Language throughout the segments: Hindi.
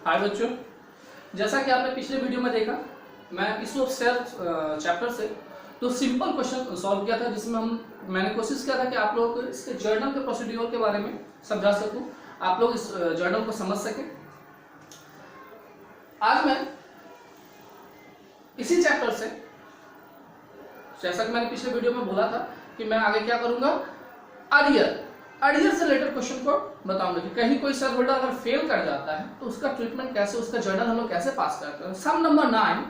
हाय बच्चों, जैसा कि आपने पिछले वीडियो में देखा, मैं इशू ऑफ शेयर चैप्टर से तो सिंपल क्वेश्चन सॉल्व किया था, जिसमें मैंने कोशिश किया था कि आप लोगों को इसके जर्नल के प्रोसीड्यूर के बारे में समझा सकूं, आप लोग इस जर्नल को समझ सकें। आज मैं इसी चैप्टर से, जैसा कि मैंने पिछले वीडियो में बोला था कि मैं आगे क्या करूंगा, अरियर से रिलेटेड क्वेश्चन को बताऊंगा कि कहीं कोई शेयर होल्डर अगर फेल कर जाता है तो उसका ट्रीटमेंट कैसे, उसका जर्नल हम लोग कैसे पास करते हैं। सम नंबर 9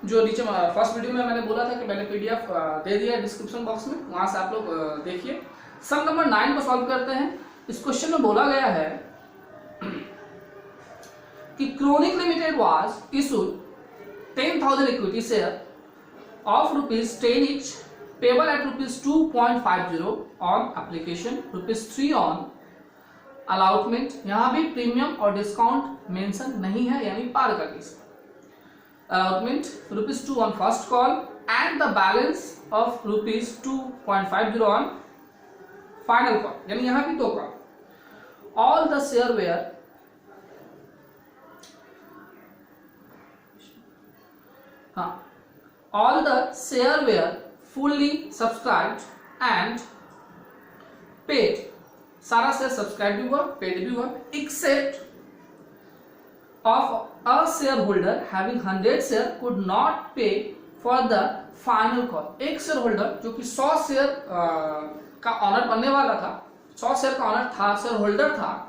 जो नीचे फर्स्ट वीडियो में मैंने बोला था कि मैंने पीडीएफ दे दिया है डिस्क्रिप्शन बॉक्स में, वहां से आप लोग देखिए। सम नंबर 9 को सॉल्व करते हैं। इस क्वेश्चन में बोला गया है कि chronic limited was issued 10,000 equity share of ₹10 each, payable at ₹2.50 on application, ₹3 on allotment। यहाँ भी प्रीमियम और डिस्काउंट मेंशन नहीं है, यानी पार का case. allotment ₹2 on first call and the balance of ₹2.50 on final call, यानी यहाँ भी 2 call. all the share were all the share were fully subscribed and paid। सारा शेयर सब्सक्राइब भी हुआ, पेड भी हुआ, except of a shareholder having 100 share could not pay for the final call। एक शेयर होल्डर जो कि 100 शेयर का ऑनर बनने वाला था, 100 शेयर का ऑनर था, शेयर होल्डर था,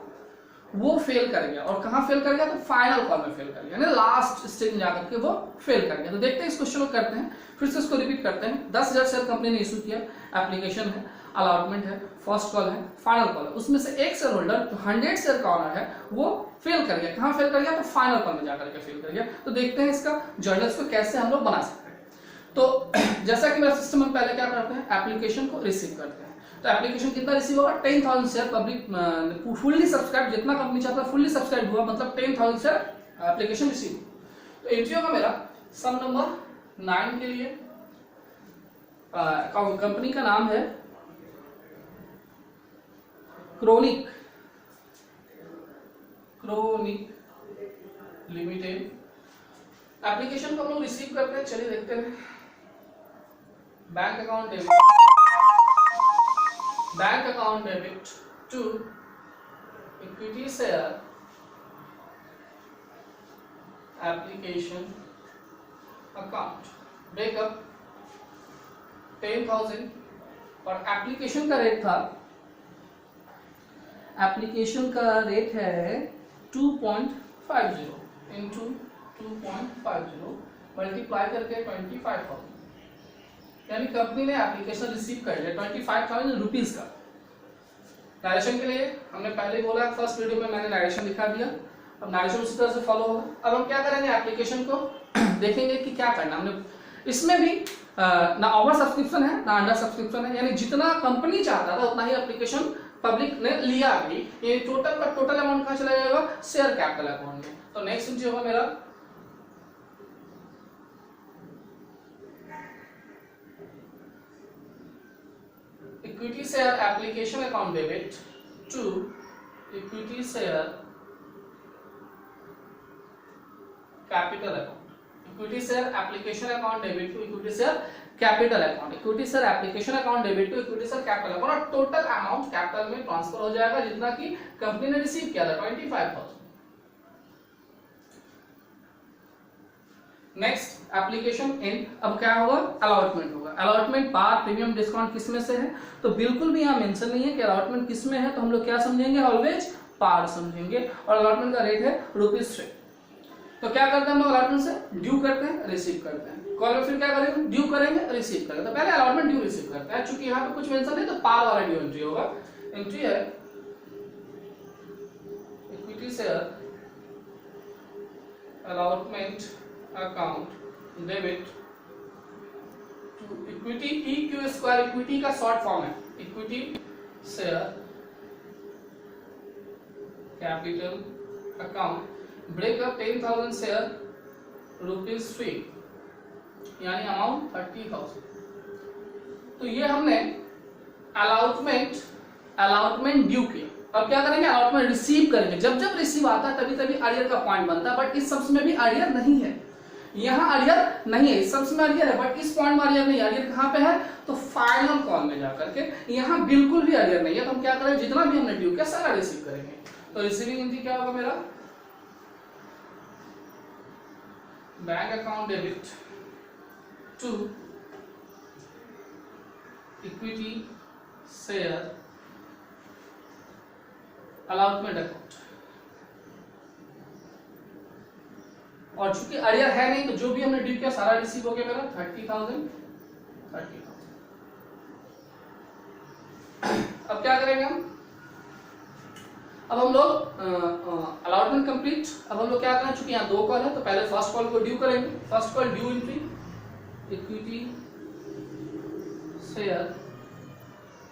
वो फेल कर गया। और कहां फेल कर गया? तो फाइनल कॉल में फेल कर गया, यानी लास्ट स्टेज में जाकर के वो फेल कर गया। तो देखते हैं इस क्वेश्चन को करते हैं, फिर से इसको रिपीट करते हैं। 10,000 शेयर कंपनी ने इशू किया, एप्लीकेशन है, अलॉटमेंट है, फर्स्ट कॉल है, फाइनल कॉल है। उसमें से एक शेयर होल्डर जो 100 शेयर का ऑनर है वो फेल कर गया। कहां फेल कर गया? तो फाइनल कॉल में जाकर के फेल कर गया। तो देखते हैं इसका जर्नल्स को कैसे हम लोग बना सकते हैं। तो जैसा कि मेरा सिस्टम में पहले क्या करते हैं, एप्लीकेशन को रिसीव करते हैं। तो एप्लीकेशन कितना रिसीव होगा? 10,000 शेयर पब्लिक फुल्ली सब्सक्राइब, जितना कंपनी चाहता है फुल्ली सब्सक्राइब हुआ, मतलब 10,000 शेयर एप्लीकेशन रिसीव। तो एंट्री होगा मेरा सम नंबर 9 के लिए। कंपनी का नाम है क्रोनिक लिमिटेड। एप्लीकेशन को हम लोग रिसीव करते हैं, चलिए देखते हैं। Bank account debit to equity share application account, breakup 10,000 और एप्लीकेशन का रेट था, एप्लीकेशन का रेट है 2.50 इंटू 2.50 मल्टीप्लाई करके 25,000, यानी कंपनी ने एप्लीकेशन रिसीव कर लिया 25,000 रुपीज का। नरेशन के लिए हमने पहले बोला, फर्स्ट वीडियो में मैंने नरेशन दिखा दिया, अब नरेशन उसी तरह से फॉलो होगा। अब हम क्या करेंगे, एप्लीकेशन को देखेंगे कि क्या करना। हमने इसमें भी ना ओवर सब्सक्रिप्शन है ना अंडर सब्सक्रिप्शन है, यानी जितना कंपनी चाहता था उतना ही एप्लीकेशन पब्लिक ने लिया भी। ये टोटल का टोटल अमाउंट कहां चला जाएगा? शेयर कैपिटल अकाउंट में। तो नेक्स्ट एंट्री होगा मेरा equity share application account debit to equity share capital account. Equity share application account debit to equity share capital account, equity share application account debit to equity share capital account, और टोटल अमाउंट कैपिटल में ट्रांसफर हो जाएगा जितना कि कंपनी ने रिसीव किया था 25,000। नेक्स्ट एप्लीकेशन इन, अब क्या होगा? अलॉटमेंट होगा। अलॉटमेंट बार प्रीमियम डिस्काउंट किस में से है? तो बिल्कुल भी यहाँ मेंशन नहीं है कि अलॉटमेंट किस में है, तो हम लोग क्या समझेंगे? ऑलवेज पार समझेंगे। और अलॉटमेंट का रेट है ₹3। तो क्या करते हैं हम लोग? अलॉटमेंट से ड्यू करते हैं, रिसीव करते हैं। कॉल में फिर क्या करेंगे? ड्यू करेंगे, रिसीव करेंगे। तो पहले अलॉटमेंट ड्यू रिसीव करते हैं, चूंकि यहाँ पे कुछ मेंशन नहीं तो पार वाला ड्यू एंट्री होगा। एंट्री है equity share allotment account debit to equity, EQ square equity का शॉर्ट फॉर्म है, equity share capital account, breakup 10,000 share ₹3, यानी अमाउंट 30,000। तो ये हमने अलॉटमेंट ड्यू किया। अब क्या करेंगे, अलॉटमेंट रिसीव करेंगे। जब जब रिसीव आता है तभी तभी अरियर का पॉइंट बनता है, बट इस सम्स में भी अरियर नहीं है, यहाँ अरियर नहीं है, इस सम्स में अरियर है बट इस पॉइंट में अरियर नहीं है। अरियर कहाँ पे है, तो फाइनल कॉल में जाकर के, यहाँ बिल्कुल भी अरियर नहीं है। तो हम क्या करेंगे, जितना भी हमने ड्यू किया सारा रिसीव करेंगे। तो रिसीविंग एंट्री क्या होगा मेरा, bank account debit to equity share allotment account. और चूंकि अरियर है नहीं तो जो भी हमने ड्यू किया सारा रिसीव हो गया मेरा 30,000। अब क्या करेंगे अब हम लोग अलॉटमेंट कंप्लीट। अब हम लोग क्या करें, चूंकि यहाँ 2 कॉल है तो पहले फर्स्ट कॉल को ड्यू करेंगे। First call due entry equity share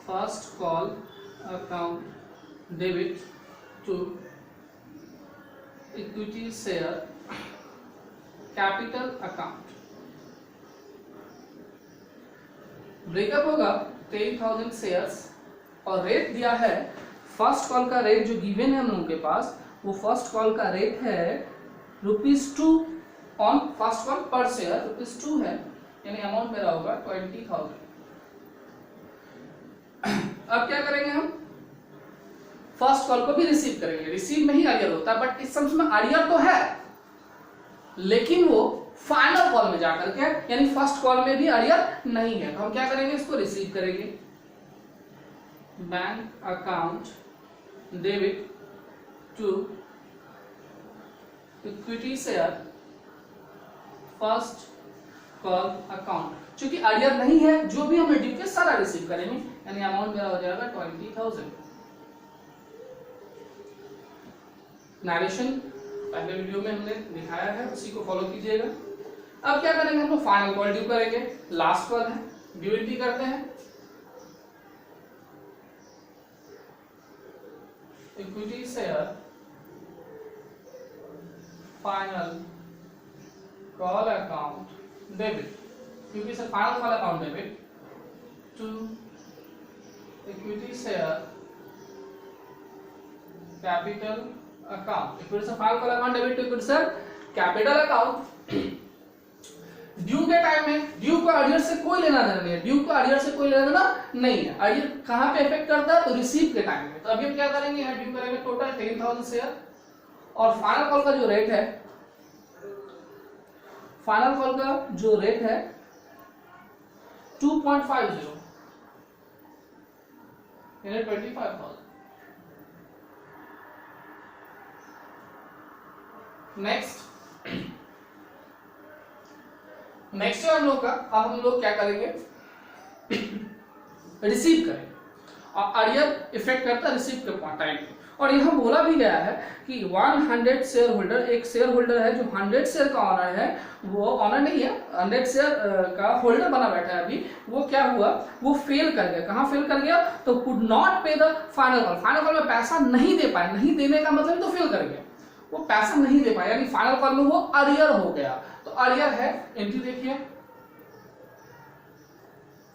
first call account debit to equity share capital account. Breakup होगा 10,000 शेयर्स और रेट दिया है, फर्स्ट कॉल का रेट जो गिवन है हम लोगों के पास, वो फर्स्ट कॉल का रेट है ₹2 ऑन फर्स्ट कॉल पर शेयर ₹2 है, यानी अमाउंट मेरा होगा 20,000। अब क्या करेंगे हम, फर्स्ट कॉल को भी रिसीव करेंगे। रिसीव में ही अरियर होता है बट इस सम्स में अरियर तो है लेकिन वो फाइनल कॉल में जाकर के, यानी फर्स्ट कॉल में भी अरियर नहीं है। तो हम क्या करेंगे, इसको रिसीव करेंगे। Bank account debit to equity share first call account. चूंकि अरियर नहीं है, जो भी हमने ड्यू किया सारा रिसीव करेंगे, यानी अमाउंट मेरा हो जाएगा 20,000। नरेशन पहले वीडियो में हमने दिखाया है, उसी को फॉलो कीजिएगा। अब क्या करेंगे, हम लोग फाइनल कॉल ड्यू करेंगे। लास्ट कॉल है, ड्यू एंट्री करते हैं equity share final call account debit, क्योंकि sir final call account debit to equity share capital account. Equity से final call account debit to equity share capital account. Due के टाइम में ड्यू को अरियर से कोई लेना देना नहीं है, ड्यू को अरियर से कोई लेना देना नहीं है। अरियर कहां पे इफेक्ट करता है, तो रिसीव के टाइम में। तो अभी हम क्या करेंगे, यहाँ ड्यू करेंगे टोटल 10,000 शेयर और फाइनल कॉल का जो रेट है, फाइनल कॉल का जो रेट है 2.50 यानी 25,000। नेक्स्ट है हम लोग का, अब हम लोग क्या करेंगे, रिसीव करेंगे। और अरियर इफेक्ट करता है रिसीव के टाइम पे। और यहाँ बोला भी गया है कि 100 शेयर होल्डर, एक शेयर होल्डर है जो 100 शेयर का ऑनर है, वो ऑनर नहीं है, 100 शेयर का होल्डर बना बैठा है अभी, वो क्या हुआ, वो फेल कर गया। कहाँ फेल कर गया, तो कुड नॉट पे the final call. Final call में पैसा नहीं दे पाए, नहीं देने का मतलब तो फेल कर गया, वो पैसा नहीं दे पाया, यानी फाइनल कॉल में वो अरियर हो गया। तो अरियर है, एंट्री देखिए,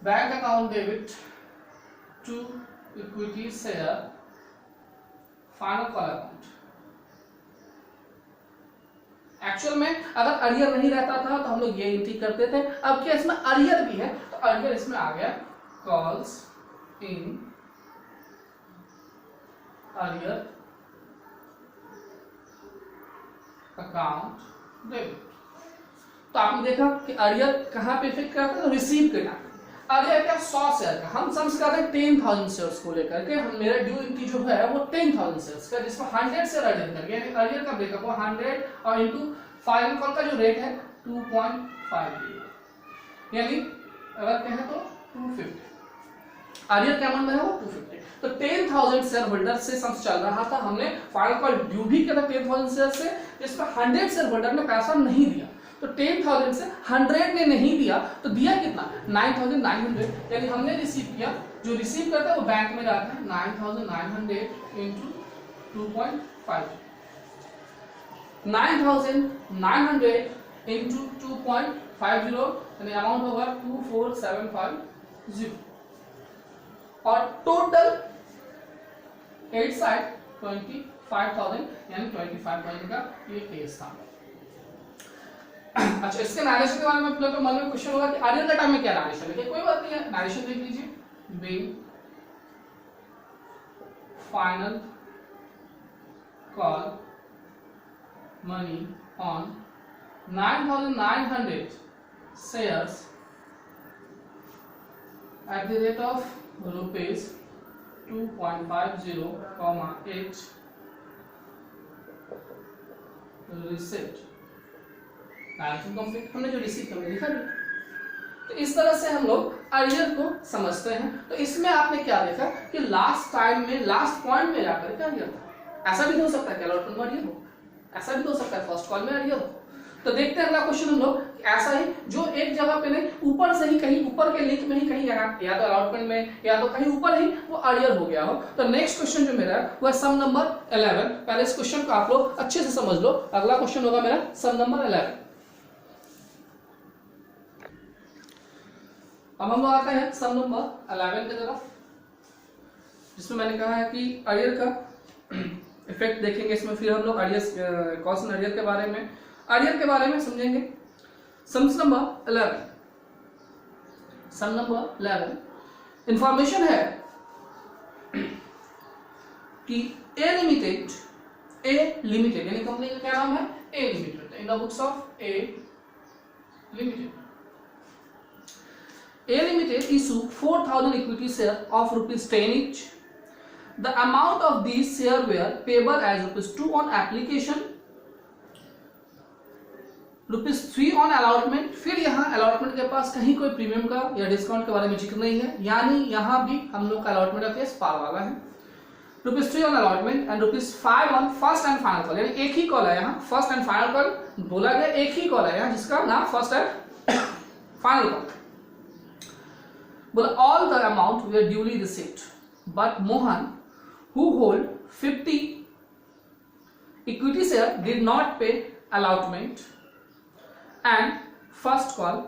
bank account debit to equity share final call account. Actual में अगर अरियर नहीं रहता था तो हम लोग ये एंट्री करते थे। अब क्या इसमें अरियर भी है, तो अरियर इसमें आ गया, calls in arrear account debit. तो आपने देखा कि अरियर कहां पे इफेक्ट करता है, रिसीव के टाइम। अरियर क्या, 100 शेयर का, हम सम्स कर रहे हैं 10,000 शेयर्स को लेकर के। हम मेरा ड्यू एंट्री जो है वो 10,000 शेयर्स का, जिसमें 100 शेयर अरियर कर गया, यानी अरियर का ब्रेकअप हुआ 100 और इनटू फाइनल कॉल का जो रेट है 2.50, यानी अगर कहें तो 250। अरियर क्या अमाउंट में है वो 250। तो 10,000 शेयर होल्डर से सम्स चल रहा था, हमने फाइनल कॉल ड्यू भी किया था 10,000 शेयर से, जिसमें 100 शेयर होल्डर ने पैसा नहीं दिया। तो 10,000 से 100 ने नहीं दिया तो दिया कितना, 9,900, यानी हमने रिसीव किया। जो रिसीव करता है वो बैंक में जाता है, 9,900 इंटू 2.50, 9,900 इंटू 2.50, यानी अमाउंट होगा 24,750। और टोटल 8 साइड 25,000 यानी 25,000 का ये केस था। अच्छा, इसके नरेशन के बारे में आप लोगों के मन में क्वेश्चन होगा कि आर्यन का टाइम में क्या नरेशन है। कोई बात नहीं है, नरेशन देख लीजिए। Big final call money on 9,900 shares at the rate of rupees 2.50, 8 receipt complete. हमने जो रिसीव हमने लिखा नहीं। तो इस तरह से हम लोग अर्लियर को समझते हैं। तो इसमें आपने क्या देखा कि लास्ट टाइम में लास्ट पॉइंट में जाकर क्या अर्लियर था। ऐसा भी हो सकता है कि अलॉटमेंट में अर्लियर हो, ऐसा भी हो सकता है फर्स्ट कॉल में अर्लियर हो। तो देखते हैं अगला क्वेश्चन हम लोग, ऐसा ही जो एक जगह पे नहीं, ऊपर से ही कहीं ऊपर के लिंक में ही कहीं या तो अलॉटमेंट में या तो कहीं ऊपर ही वो अर्लियर हो गया हो। तो नेक्स्ट क्वेश्चन जो मेरा है वो है सम नंबर 11। पहले इस क्वेश्चन को आप लोग अच्छे से समझ लो। अगला क्वेश्चन होगा मेरा सम नंबर 11। अब हम लोग आते हैं सम नंबर 11 की तरफ, जिसमें मैंने कहा है कि अर्लियर का इफेक्ट देखेंगे। इसमें फिर हम लोग अर्लियर कॉस्ट एंड अर्लियर के बारे में समझेंगे। सम नंबर 11 इंफॉर्मेशन है कि ए लिमिटेड यानी कंपनी का क्या नाम है, A limited, in the books of A limited issue 4,000 equity share of ₹10 each. The amount of these share were payable as ₹2 on application, ₹3 on allotment। फिर यहाँ allotment के पास कहीं कोई प्रीमियम का या डिस्काउंट के बारे में जिक्र नहीं है, यानी यहाँ भी हम लोग का allotment का केस पार वाला है। ₹3 on allotment and ₹5 on first and final call, यानी एक ही कॉल है यहाँ, फर्स्ट एंड फाइनल कॉल बोला गया, एक ही कॉल है यहाँ जिसका नाम फर्स्ट एंड फाइनल कॉल। बोला all the amount were duly received, but Mohan, who hold 50 equity share, did not pay allotment and first call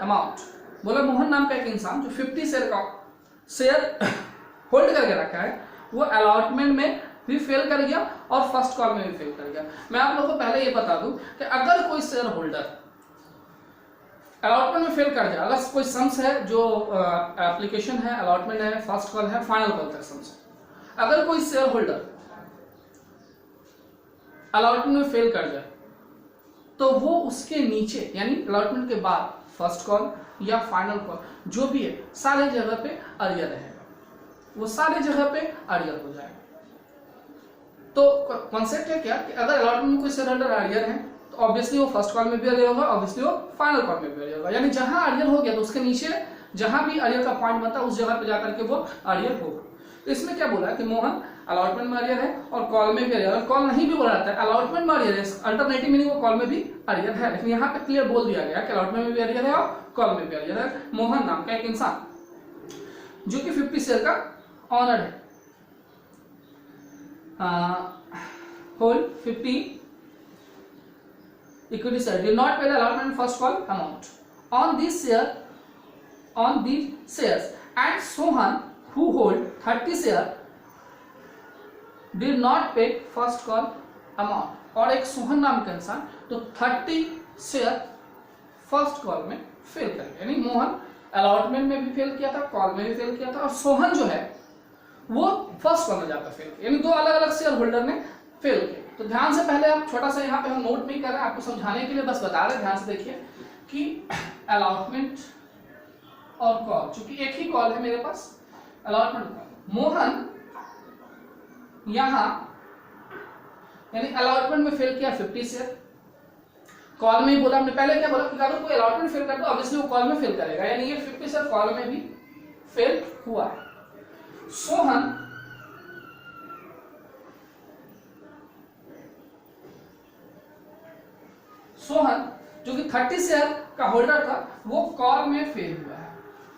amount। बोला मोहन नाम का एक इंसान जो 50 शेयर होल्ड करके रखा है, वो अलॉटमेंट में भी फेल कर गया और फर्स्ट कॉल में भी फेल कर गया। मैं आप लोगों को पहले ये बता दूं कि अगर कोई शेयर होल्डर अलॉटमेंट में फेल कर जाए, अगर कोई सम्स है जो एप्लीकेशन है, अलॉटमेंट है, फर्स्ट कॉल है, फाइनल कॉल तक सम्स है, अगर कोई शेयर होल्डर अलॉटमेंट में फेल कर जाए तो वो उसके नीचे यानी अलॉटमेंट के बाद फर्स्ट कॉल या फाइनल कॉल जो भी है सारे जगह पे अर्लियर रहेगा, वो सारे जगह पे अर्लियर हो जाएगा। तो कॉन्सेप्ट है क्या कि अगर अलॉटमेंट में कोई शेयर होल्डर अर्लियर है तो ऑब्वियसली वो फर्स्ट कॉल में भी अर्लियर होगा, ऑब्वियसली वो फाइनल कॉल में भी अर्लियर होगा। यानी जहां अर्लियर हो गया तो उसके नीचे जहां भी अर्लियर का पॉइंट बनता है उस जगह पे जाकर के वो अर्लियर होगा। तो इसमें क्या बोला है कि मोहन अलॉटमेंट में अर्लियर है और कॉल में भी अर्लियर है। कॉल नहीं भी बोला जाता है, अलॉटमेंट में अर्लियर है, अल्टरनेटिव मीनिंग वो कॉल में भी अर्लियर है, लेकिन यहाँ पे क्लियर बोल दिया गया कि अलॉटमेंट में भी अर्लियर है और कॉल में भी अर्लियर है। मोहन नाम का एक इंसान जो कि 50 शेयर का ऑनर है, hold 50 equity share, did not pay the allotment first call amount on these shares, and Sohan, who hold 30 share, did not pay first call amount। और एक सोहन नाम का इंसान तो 30 शेयर फर्स्ट कॉल में फेल कर गया, यानी मोहन अलॉटमेंट में भी फेल किया था, कॉल में भी फेल किया था, और सोहन जो है वो फर्स्ट कॉल में जाकर फेल किया, यानी दो अलग अलग शेयर होल्डर ने फेल किया। तो ध्यान से पहले आप छोटा सा यहाँ पे हम नोट नहीं कर रहे हैं, आपको समझाने के लिए बस बता रहे हैं, ध्यान से देखिए कि अलॉटमेंट और कॉल, चूंकि एक ही कॉल है मेरे पास अलॉटमेंट कॉल, मोहन यहाँ यानी अलॉटमेंट में फेल किया 50 शेयर, कॉल में ही बोला हमने पहले क्या बोला कि अगर कोई अलॉटमेंट फेल करता है ऑब्वियसली वो कॉल में फेल करेगा, यानी ये 50 शेयर कॉल में भी फेल हुआ है। सोहन जो कि 30 शेयर का होल्डर था वो कॉल में फेल हुआ है।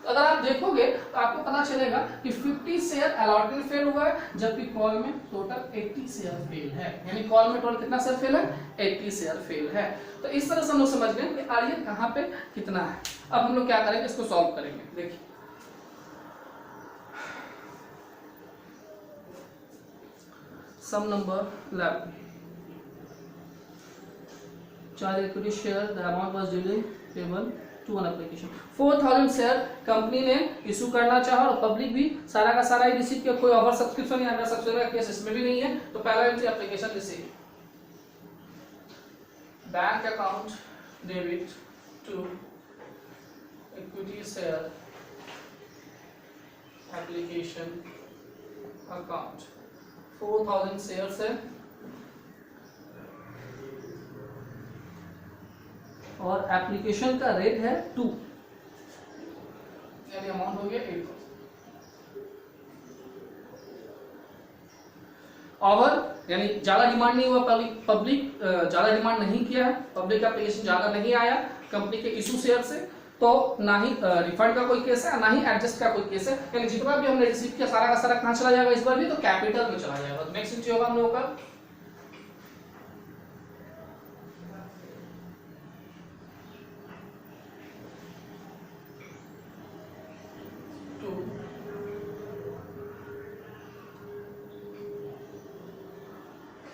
तो अगर आप देखोगे तो आपको पता चलेगा कि 50 शेयर अलॉटमेंट फेल हुआ है, जबकि कॉल में टोटल 80 शेयर फेल है, यानी कॉल में टोटल कितना शेयर फेल है, 80 शेयर फेल है। तो इस तरह से हम लोग समझ गए कि अर्लियर कहाँ पे कितना है। अब हम लोग क्या करेंगे, इसको सॉल्व करेंगे। देखिए sum number 11, charge equity share the amount was duly payable to one application. 4000 share company ने इशू करना चाहा और पब्लिक भी सारा का सारा ही रिसीव किया, कोई ओवर सब्सक्रिप्शन या अंडर सब्सक्रिप्शन का केस इसमें भी नहीं है। तो पहला entry application receive, bank account debit to equity share application account. 4000 shares है और एप्लीकेशन का रेट है 2, यानी अमाउंट हो गया 8,000। ओवर यानी ज्यादा डिमांड नहीं हुआ, पब्लिक ज्यादा डिमांड नहीं किया है, पब्लिक का एप्लीकेशन ज्यादा नहीं आया कंपनी के इशू शेयर से, तो ना ही रिफंड का कोई केस है ना ही एडजस्ट का कोई केस है। यानी जितना भी हमने रिसीव किया सारा का सारा कहां चला जाएगा इस बार भी, तो कैपिटल में चला जाएगा। नेक्स्ट एंट्री होगा हम लोगों का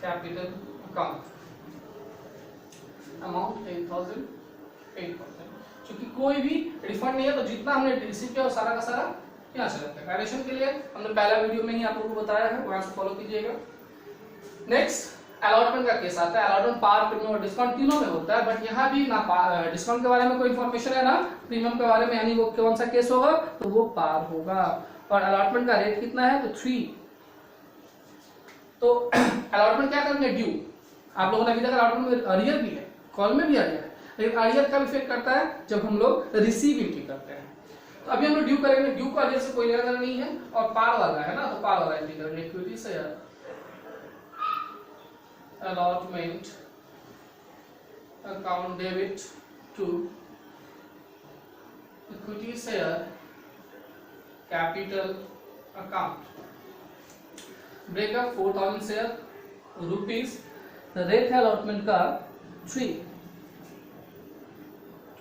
कैपिटल अकाउंट, अमाउंट 8,000। क्योंकि कोई भी रिफंड नहीं है तो जितना हमने रिसीव किया वो सारा का सारा यहाँ से लगता है। कैलकुलेशन के लिए हमने पहला वीडियो में ही आप लोगों को बताया है, वहां से फॉलो कीजिएगा। नेक्स्ट अलॉटमेंट का केस आता है। अलॉटमेंट पार, प्रीमियम और डिस्काउंट तीनों में होता है, बट यहाँ भी ना डिस्काउंट के बारे में कोई इन्फॉर्मेशन है ना प्रीमियम के बारे में, यानी वो कौन सा केस होगा तो वो पार होगा। और अलॉटमेंट का रेट कितना है तो 3। तो अलॉटमेंट क्या करेंगे, ड्यू। आप लोगों ने अभी तक अलॉटमेंट में अरियर भी है, कॉल में भी अरियर है, लेकिन अरियर कब इफेक्ट करता है जब हम लोग रिसीव एंट्री करते हैं। तो अभी हम लोग ड्यू करेंगे, ड्यू को अरियर से कोई लेना देना नहीं है, और पार वाला है ना तो पार वाला एंट्री करेंगे। Equity share allotment account debit to equity share capital account. Breakup 4000 share rupees, rate है अलॉटमेंट का 3,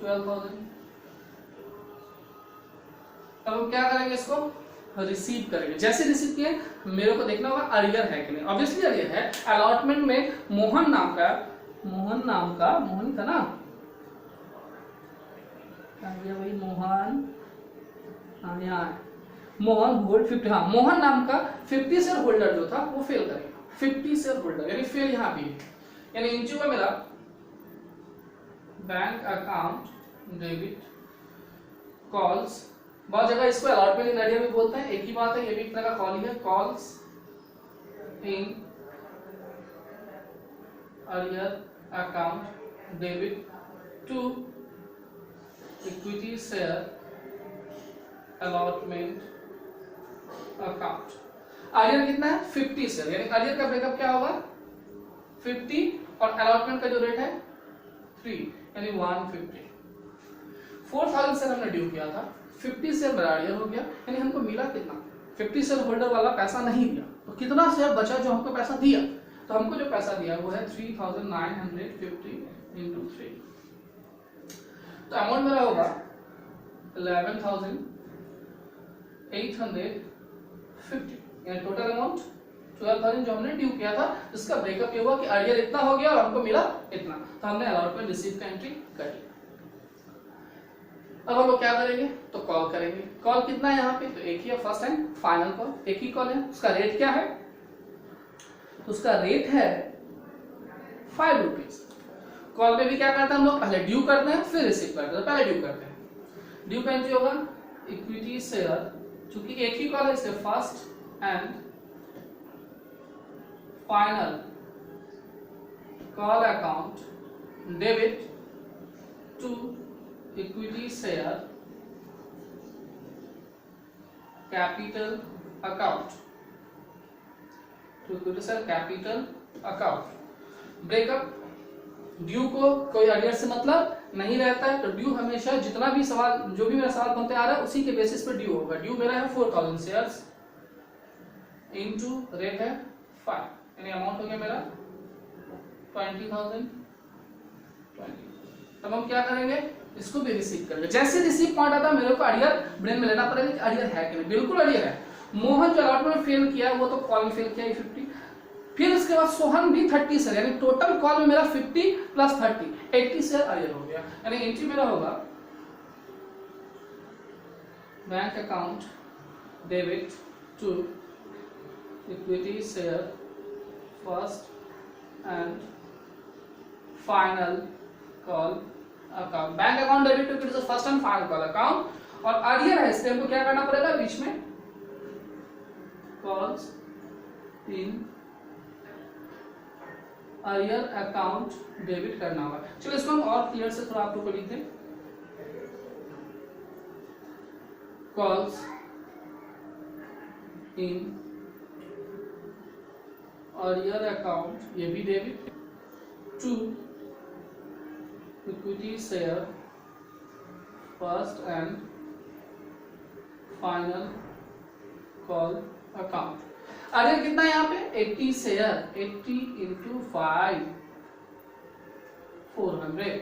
12,000। अब हम क्या करेंगे, इसको रिसीव करेंगे। जैसे रिसीव किए मेरे को देखना होगा अरियर है कि नहीं। ऑब्वियसली अरियर है। अलॉटमेंट में मोहन नाम का मोहन था ना, भाई मोहन, हाँ यहाँ है मोहन होल्ड 50, हाँ मोहन नाम का 50 शेयर होल्डर जो था वो फेल करेगा। 50 शेयर होल्डर यानी फेल यहाँ भी, यानी इंचू का मेरा बैंक अकाउंट डेबिट कॉल्स, बहुत जगह इसको अलॉटमेंट इन अरियर भी बोलते हैं, एक ही बात है, ये भी एक तरह का कॉल ही है। Calls in arrear account debit to equity share allotment account. Arrear कितना है 50 शेयर, यानी अरियर का ब्रेकअप क्या होगा 50 और अलॉटमेंट का जो रेट है 3 यानी 150। 4000 शेयर हमने ड्यू किया था, 50 शेयर मेरा अरियर हो गया, यानी हमको मिला कितना 50 शेयर होल्डर वाला पैसा नहीं दिया, तो कितना शेयर बचा जो हमको पैसा दिया, तो हमको जो पैसा दिया वो है 3950 इंटू 3। तो अमाउंट मेरा होगा 11,850, यानी टोटल अमाउंट 12,000 जो हमने ड्यू किया था, इसका ब्रेकअप ये हुआ कि अरियर इतना हो गया और हमको मिला इतना, तो हमने अलॉटमेंट रिसीव का एंट्री कर लिया। अब हम लोग क्या करेंगे तो कॉल करेंगे। कॉल कितना है यहाँ पे तो एक ही है, फर्स्ट एंड फाइनल कॉल एक ही कॉल है। उसका रेट क्या है तो उसका रेट है 5 रुपीज। कॉल पे भी क्या करते हैं हम लोग, पहले ड्यू करते हैं फिर रिसीव करते हैं, पहले ड्यू करते हैं। ड्यू का एंट्री होगा इक्विटी शेयर, चूंकि एक ही कॉल है इसलिए first and final call account debit to equity share capital account, to equity share capital account. Breakup, due को कोई अरियर से मतलब नहीं रहता है, तो ड्यू हमेशा जितना भी सवाल जो भी मेरा सवाल बनते आ रहा है उसी के बेसिस पे ड्यू होगा। ड्यू मेरा है 4000 शेयर्स इनटू रेट है 5, यानी अमाउंट हो गया मेरा 20,000। अब हम क्या करेंगे, इसको भी रिसीव करेंगे। जैसे रिसीव पॉइंट आता है मेरे को अरियर ब्रेन में लेना पड़ेगा कि अरियर है कि नहीं। बिल्कुल अरियर है। मोहन जो अलॉटमेंट फेल किया वो तो कॉल में फेल किया 50, फिर उसके बाद सोहन भी 30 शेयर, यानी टोटल कॉल में मेरा 50 प्लस 30 80 शेयर अरियर हो गया। यानी एंट्री मेरा होगा bank account debit to equity share first and final call account. Bank account debit to equity first and final call account, और अरियर है इसलिए हमको क्या करना पड़ेगा, बीच में calls in arrear account debit करना होगा। चलो इसको हम और क्लियर से थोड़ा आप लोग को लिख दें, कॉल्स इन अरियर अकाउंट, ये भी debit to equity share first and final call account. Arrear कितना है यहाँ पे 80 शेयर, 80 इंटू 5 400,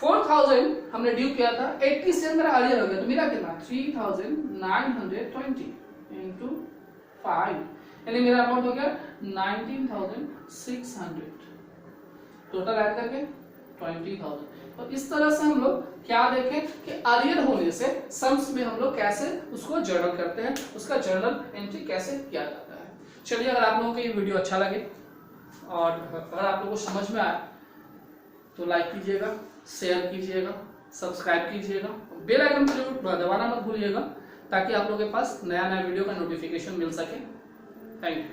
4000 हमने ड्यू किया था, 80 शेयर मेरा अरियर हो गया, तो मेरा कितना 3920 इंटू 5, यानी मेरा अमाउंट हो गया 19600, टोटल ऐड करके 20000। तो इस तरह से हम लोग क्या देखें कि अरियर होने से सम्स में हम लोग कैसे उसको जर्नल करते हैं, उसका जर्नल एंट्री कैसे किया जाता है। चलिए, अगर आप लोगों को ये वीडियो अच्छा लगे और अगर आप लोगों को समझ में आए तो लाइक कीजिएगा, शेयर कीजिएगा, सब्सक्राइब कीजिएगा, बेल आइकन को दबाना मत भूलिएगा ताकि आप लोगों के पास नया नया वीडियो का नोटिफिकेशन मिल सके। Thank you.